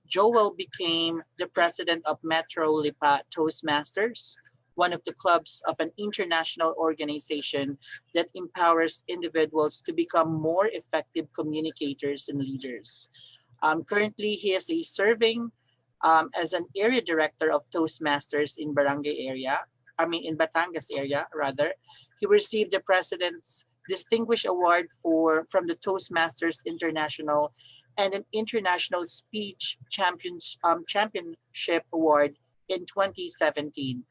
Joel became the president of Metro Lipa Toastmasters, one of the clubs of an international organization that empowers individuals to become more effective communicators and leaders. Currently, he is a serving as an area director of Toastmasters in Barangay area. In Batangas area rather. He received the president's Distinguished Award from the Toastmasters International and an International Speech Championship Award in 2017.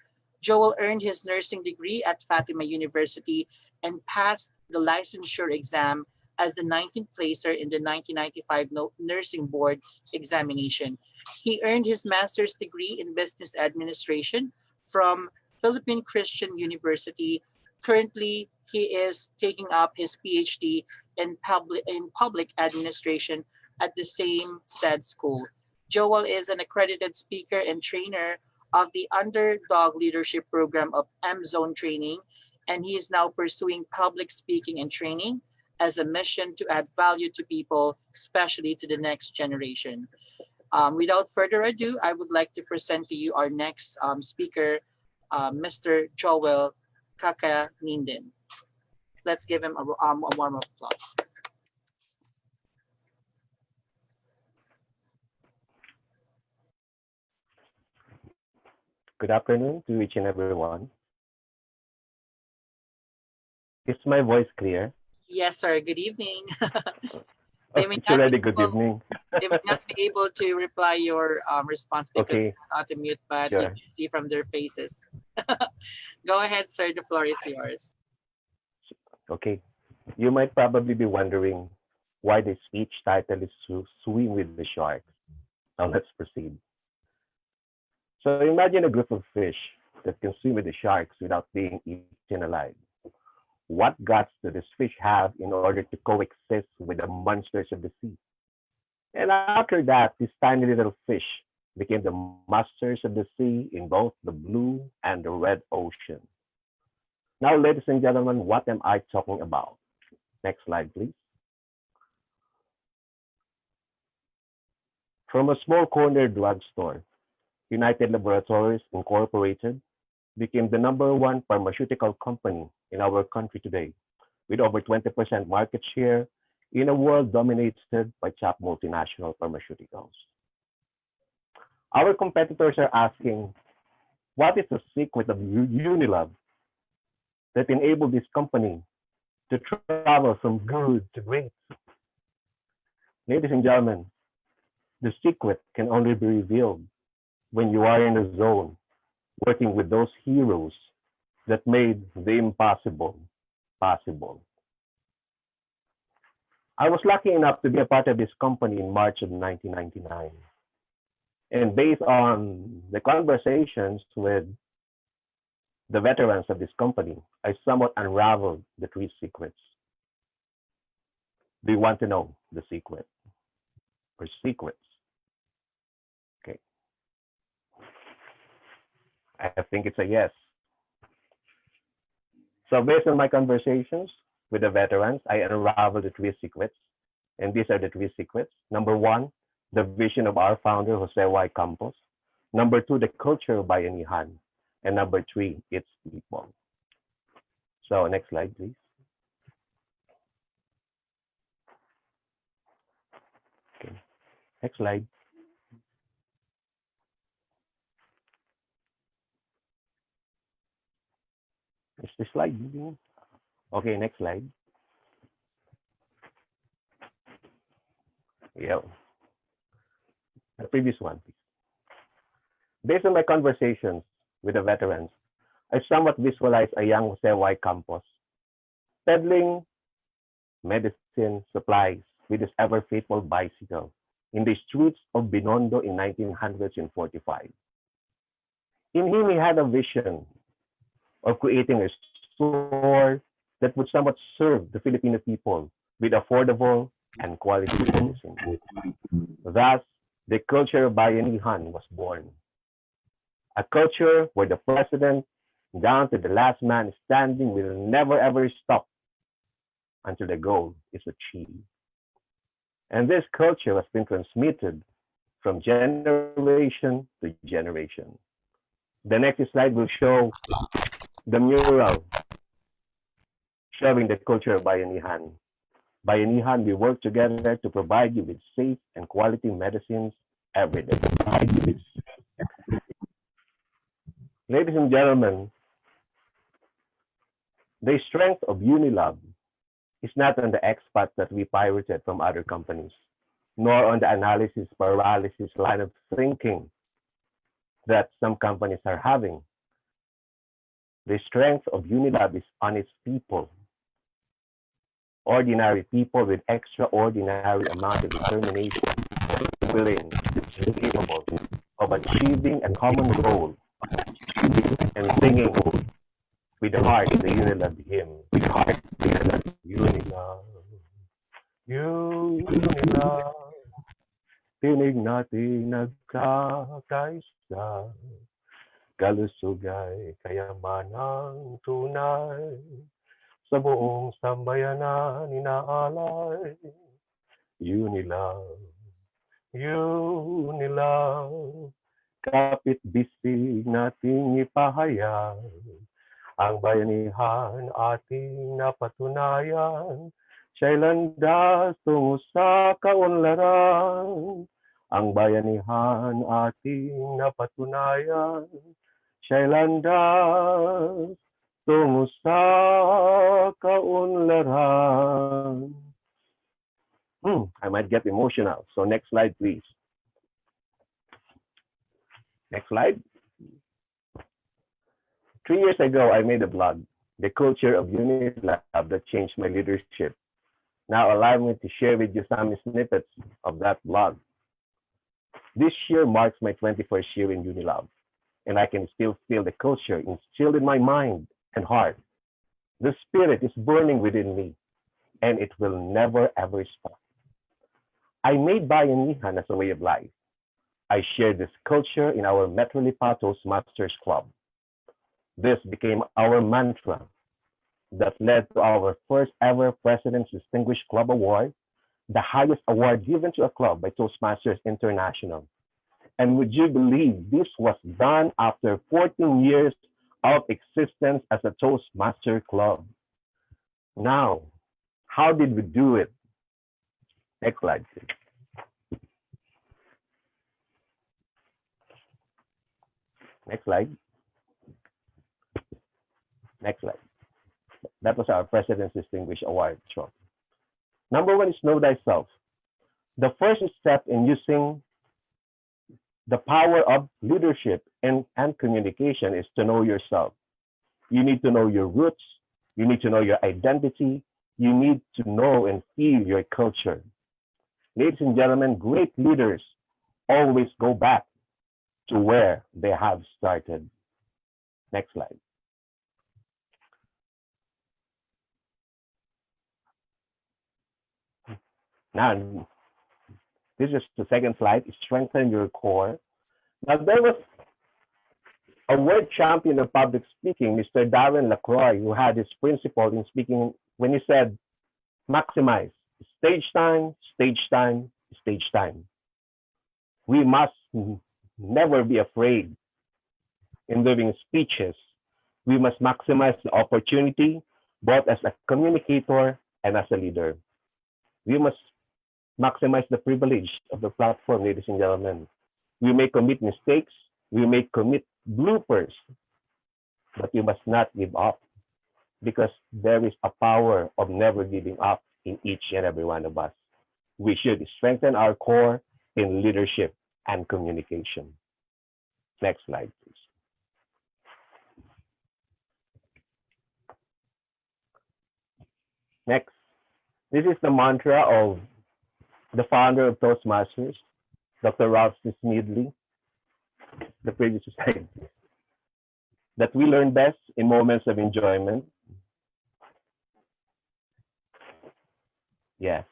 Joel earned his nursing degree at Fatima University and passed the licensure exam as the 19th placer in the 1995 Nursing Board examination. He earned his master's degree in business administration from Philippine Christian University. Currently, he is taking up his PhD in public administration at the same said school. Joel is an accredited speaker and trainer of the Underdog Leadership Program of M Zone Training, and he is now pursuing public speaking and training as a mission to add value to people, especially to the next generation. Without further ado, I would like to present to you our next speaker, Mr. Joel Kakaninden. Let's give him a warm applause. Good afternoon to each and everyone. Is my voice clear? Yes, sir. Good evening. They may It's not already be good able, evening. they may not be able to reply your response because Okay, it's not to mute, but you sure. can see from their faces. Go ahead, sir. The floor is yours. Okay. You might probably be wondering why the speech title is Swim with the Sharks. Now let's proceed. So imagine a group of fish that can swim with the sharks without being eaten alive. What guts do these fish have in order to coexist with the monsters of the sea? And after that, these tiny little fish became the masters of the sea in both the blue and the red ocean. Now, ladies and gentlemen, what am I talking about? Next slide, please. From a small corner drugstore, United Laboratories Incorporated became the #1 pharmaceutical company in our country today, with over 20% market share in a world dominated by top multinational pharmaceuticals. Our competitors are asking, what is the secret of UNILAB that enabled this company to travel from good to great? Ladies and gentlemen, the secret can only be revealed when you are in the zone, working with those heroes that made the impossible possible. I was lucky enough to be a part of this company in March of 1999. And based on the conversations with the veterans of this company, I somewhat unraveled the 3 secrets. Do you want to know the secret or secrets? Okay. I think it's a yes. So based on my conversations with the veterans, I unraveled the 3 secrets. And these are the 3 secrets. Number 1, the vision of our founder, Jose Y. Campos. Number 2, the culture of Bayanihan. And number 3, its people. So next slide, please. Okay. Next slide. Is the slide moving? Okay, next slide. Yeah. The previous one, please. Based on my conversations with the veterans, I somewhat visualized a young Jose Y. Campos peddling medicine supplies with his ever faithful bicycle in the streets of Binondo in 1945. In him, he had a vision of creating a store that would somewhat serve the Filipino people with affordable and quality medicine. Thus, the culture of Bayanihan was born. A culture where the president, down to the last man standing, will never ever stop until the goal is achieved. And this culture has been transmitted from generation to generation. The next slide will show the mural showing the culture of Bayanihan. Bayanihan, we work together to provide you with safe and quality medicines every day. Ladies and gentlemen, the strength of UNILAB is not on the expats that we pirated from other companies, nor on the analysis paralysis line of thinking that some companies are having. The strength of UNILAB is on its people, ordinary people with extraordinary amount of determination, willing, capable of achieving a common goal and singing with the heart the UNILAB hymn. UNILAB, UNILAB, tinig natin nagkakaisa, kalusugay kayamanang tunay, sa buong sambayanan inaalay. UNILAB, UNILAB, kapit bisig nating ipahayag, ang bayanihan ating napatunayan, siya'y landas tungo sa kaunlaran. Ang bayanihan ating napatunayan, siya'y landas tungo sa kaunlaran. I might get emotional. So next slide, please. Next slide. 3 years ago, I made a blog, The Culture of UNILAB That Changed My Leadership. Now allow me to share with you some snippets of that blog. This year marks my 21st year in UNILAB, and I can still feel the culture instilled in my mind and heart. The spirit is burning within me, and it will never ever stop. I made Bayanihan as a way of life. I shared this culture in our Metro Lipa Toastmasters Club. This became our mantra that led to our first ever President's Distinguished Club Award, the highest award given to a club by Toastmasters International. And would you believe this was done after 14 years of existence as a Toastmaster Club? Now, how did we do it? Next slide, please. Next slide. Next slide. That was our President's Distinguished Award show. Number one is know thyself. The first step in using the power of leadership and communication is to know yourself. You need to know your roots. You need to know your identity. You need to know and feel your culture. Ladies and gentlemen, great leaders always go back to where they have started. Next slide. Now, this is the second slide, strengthen your core. Now, there was a world champion of public speaking, Mr. Darren LaCroix, who had his principle in speaking when he said, maximize stage time, stage time, stage time. We must never be afraid in doing speeches. We must maximize the opportunity, both as a communicator and as a leader. We must maximize the privilege of the platform, ladies and gentlemen. We may commit mistakes, we may commit bloopers, but you must not give up because there is a power of never giving up in each and every one of us. We should strengthen our core in leadership and communication. Next slide, please. Next, this is the mantra of the founder of Toastmasters, Dr. Ralph Smedley, the previous slide, that we learn best in moments of enjoyment. Yes,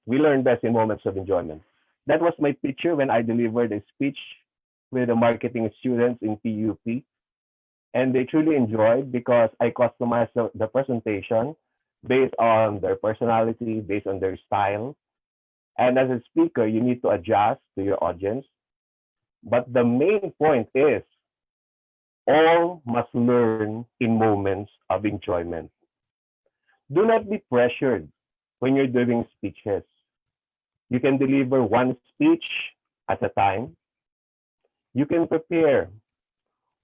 we learn best in moments of enjoyment. That was my picture when I delivered a speech with the marketing students in PUP. And they truly enjoyed because I customized the presentation based on their personality, based on their style. And as a speaker, you need to adjust to your audience. But the main point is all must learn in moments of enjoyment. Do not be pressured when you're doing speeches. You can deliver one speech at a time. You can prepare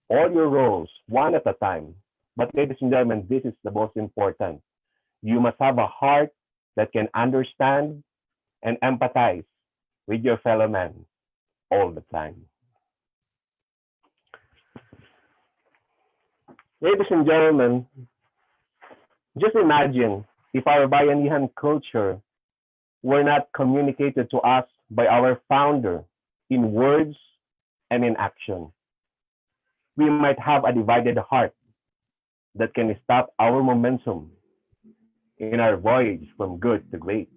all your roles one at a time. But ladies and gentlemen, this is the most important. You must have a heart that can understand and empathize with your fellow man all the time. Ladies and gentlemen, just imagine if our Bayanihan culture were not communicated to us by our founder in words and in action. We might have a divided heart that can stop our momentum in our voyage from good to great.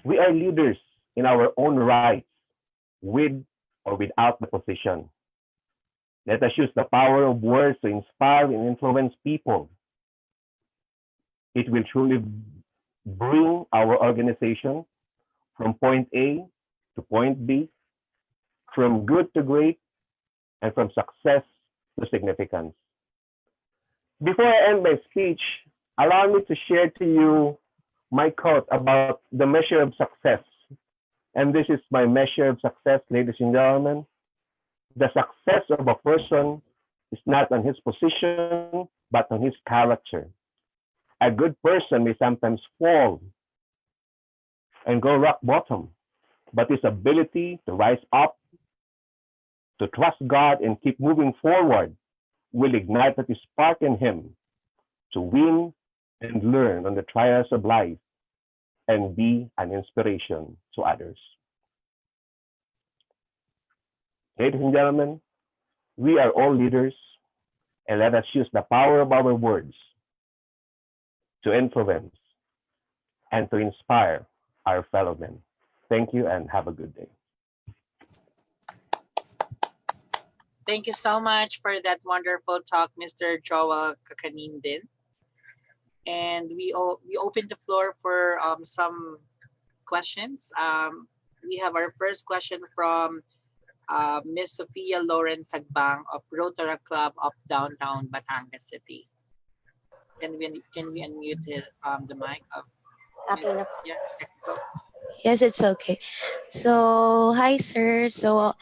We are leaders in our own rights, with or without the position. Let us use the power of words to inspire and influence people. It will truly bring our organization from point A to point B, from good to great, and from success to significance. Before I end my speech, allow me to share to you my quote about the measure of success. And this is my measure of success, ladies and gentlemen. The success of a person is not on his position, but on his character. A good person may sometimes fall and go rock bottom, but his ability to rise up, to trust God and keep moving forward will ignite that spark in him to win and learn on the trials of life and be an inspiration to others. Ladies and gentlemen, we are all leaders, and let us use the power of our words to influence and to inspire our fellow men. Thank you and have a good day. Thank you so much for that wonderful talk, Mr. Joel Kakanindin. And we open the floor for some questions. We have our first question from Miss Sophia Lawrence Sagbang of Rotary Club of Downtown Batangas City. Can we unmute the mic? Okay na. Yeah, technical. Yes, it's okay. So, hi sir. So,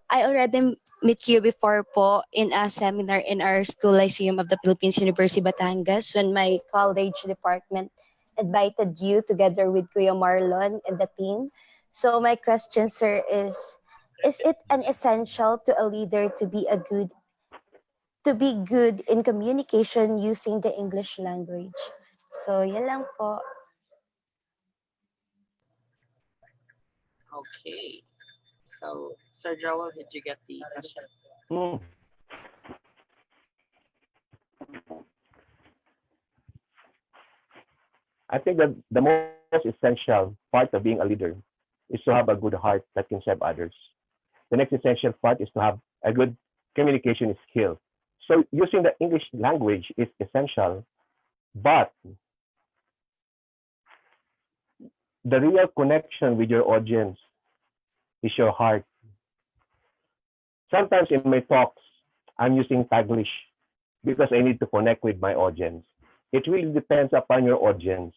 I already met you before po in a seminar in our school Lyceum of the Philippines, University Batangas, when my college department invited you together with Kuya Marlon and the team. So, my question, sir, is it an essential to a leader to be good in communication using the English language? So, yan lang po. Okay. So, Sir Joel, did you get the question? Mm. I think that the most essential part of being a leader is to have a good heart that can serve others. The next essential part is to have a good communication skill. So using the English language is essential, but the real connection with your audience is your heart. Sometimes in my talks, I'm using Taglish because I need to connect with my audience. It really depends upon your audience.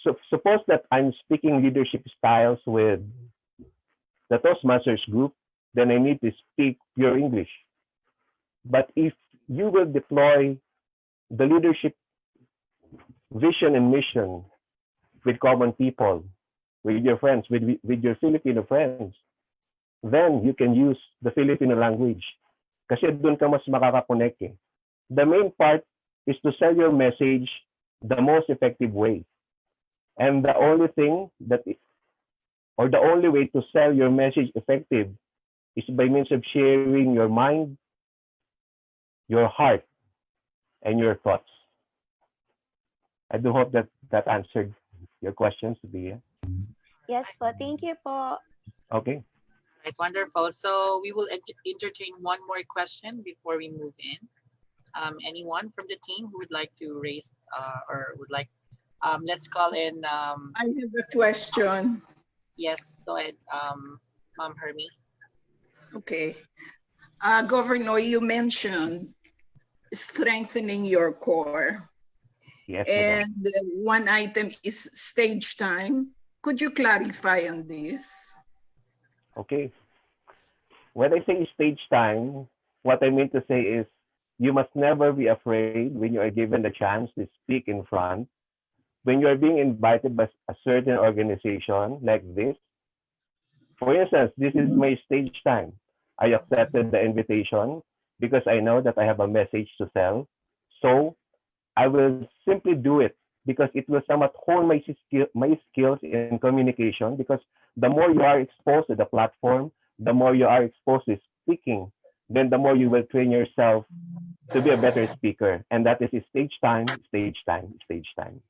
So suppose that I'm speaking leadership styles with the Toastmasters group, then I need to speak pure English. But if you will deploy the leadership vision and mission with common people, with your friends, with your Filipino friends, then you can use the Filipino language. Kasi doon ka mas makakakonect eh. The main part is to sell your message the most effective way. And the only thing that, or the only way to sell your message effective is by means of sharing your mind, your heart, and your thoughts. I do hope that that answered your questions, Bia. Yes po. Thank you po. Okay. Right, wonderful. So we will entertain one more question before we move in. Anyone from the team who would like to raise or would like, let's call in. I have a question. Yes, go ahead. Ma'am Hermie. Okay. Governor, you mentioned strengthening your core. Yes, madam. And one item is stage time. Could you clarify on this? Okay. When I say stage time, what I mean to say is you must never be afraid when you are given the chance to speak in front. When you are being invited by a certain organization like this, for instance, this is my stage time. I accepted the invitation because I know that I have a message to sell. So I will simply do it because it will somewhat hone my skills in communication because the more you are exposed to the platform, the more you are exposed to speaking, then the more you will train yourself to be a better speaker. And that is stage time, stage time, stage time.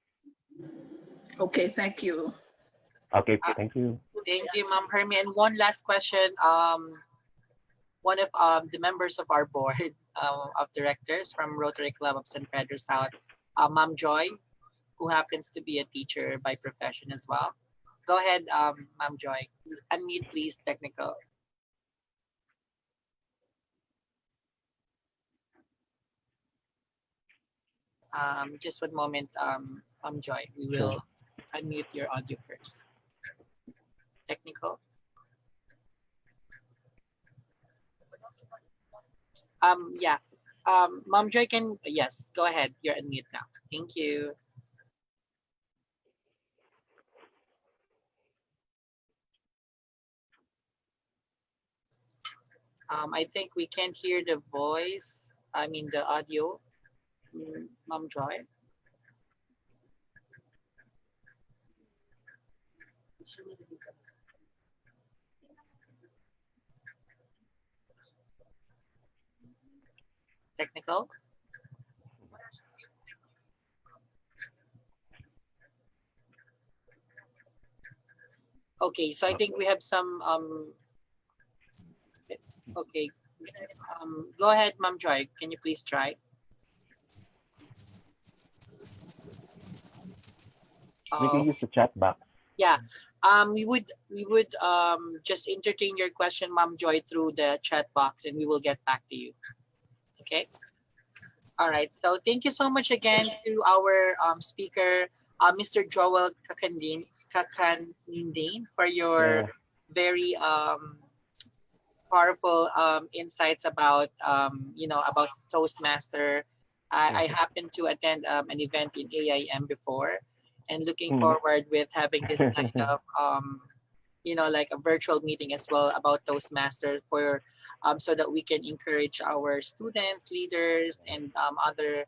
Okay, thank you. Okay, Uh, thank you. Thank you, Ma'am Hermie. And one last question. One of the members of our board of directors from Rotary Club of San Pedro South, Ma'am Joy, who happens to be a teacher by profession as well. Go ahead, Ma'am Joy. Unmute, please, technical. Just one moment, Ma'am Joy. We Sure. will unmute your audio first. Technical. Yeah. Ma'am Joy can, yes, go ahead. You're unmute now. Thank you. I think we can't hear the voice. I mean the audio. Ma'am Joy. Technical. Okay, so I think we have some okay. Go ahead, Ma'am Joy. Can you please try? We can Oh, use the chat box. yeah. We would just entertain your question, Ma'am Joy, through the chat box, and we will get back to you. Okay. All right. So thank you so much again to our speaker, Mr. Joel Kakandin, for your Yeah. very powerful insights about about Toastmaster. I Mhm. happened to attend an event in AIM before, and looking Mhm. forward with having this kind of like a virtual meeting as well about Toastmaster for so that we can encourage our students, leaders, and other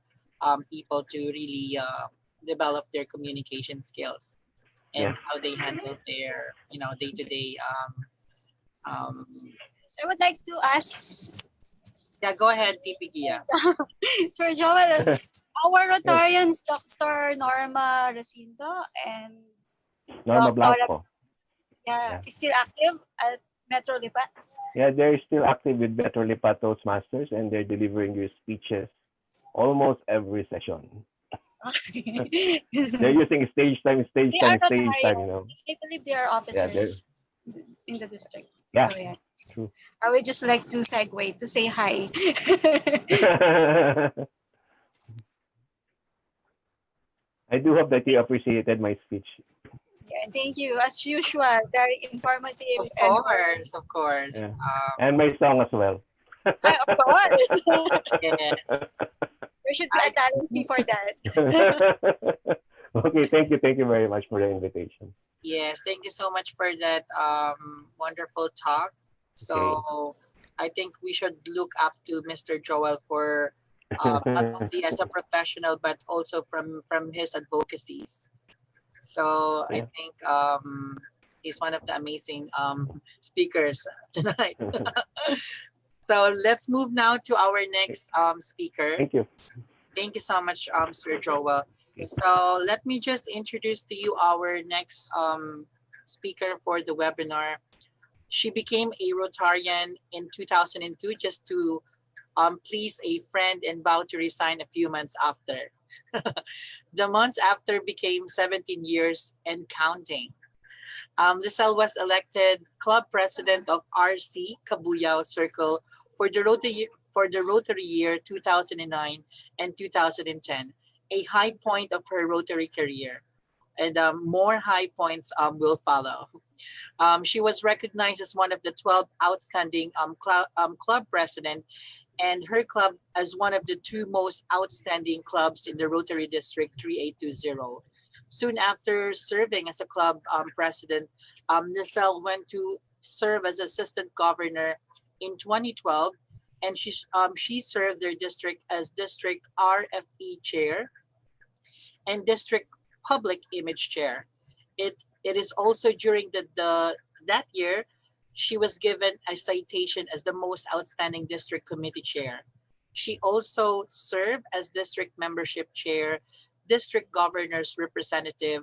people to really develop their communication skills and Yes. how they handle their day-to-day um, I would like to ask yeah, go ahead, PPG. Sir Joel, our Yes. Rotarians, Dr. Norma Recinto and Norma Dr. Blanco. Yeah, Yeah. is still active at Metro Lipat. Yeah, they're still active with Better Lipa Toastmasters and they're delivering your speeches almost every session. They're They using stage are time, stage time, you Rotarians. know. I believe they are Yeah, they're officers in the district. yeah, So yeah, true. I would just like to segue to say hi. I do hope that you appreciated my speech. Yeah, thank you. As usual, very informative Of and course, of course. Yeah. And my song as well. of course, Yes, there should be a I talent fee for that. Okay, thank you very much for the invitation. yes, thank you so much for that wonderful talk. Okay. So I think we should look up to Mr. Joel for not only as a professional but also from his advocacies. So I Yeah. think he's one of the amazing speakers tonight. So let's move now to our next speaker. Thank you. Thank you so much, Sir Joel. Okay. So let me just introduce to you our next speaker for the webinar. She became a Rotarian in 2002 just to please a friend and vowed to resign a few months after. The months after became 17 years and counting. Lizelle was elected club president of RC Kabuyao Circle for the Rotary year 2009 and 2010, a high point of her Rotary career. And more high points will follow. She was recognized as one of the 12 outstanding club president and her club as one of the two most outstanding clubs in the Rotary District 3820. Soon after serving as a club president, Nicelle went to serve as assistant governor in 2012, and she served their district as district RFE chair and district public image chair. It is also during the that year she was given a citation as the most outstanding district committee chair. She also served as district membership chair, district governor's representative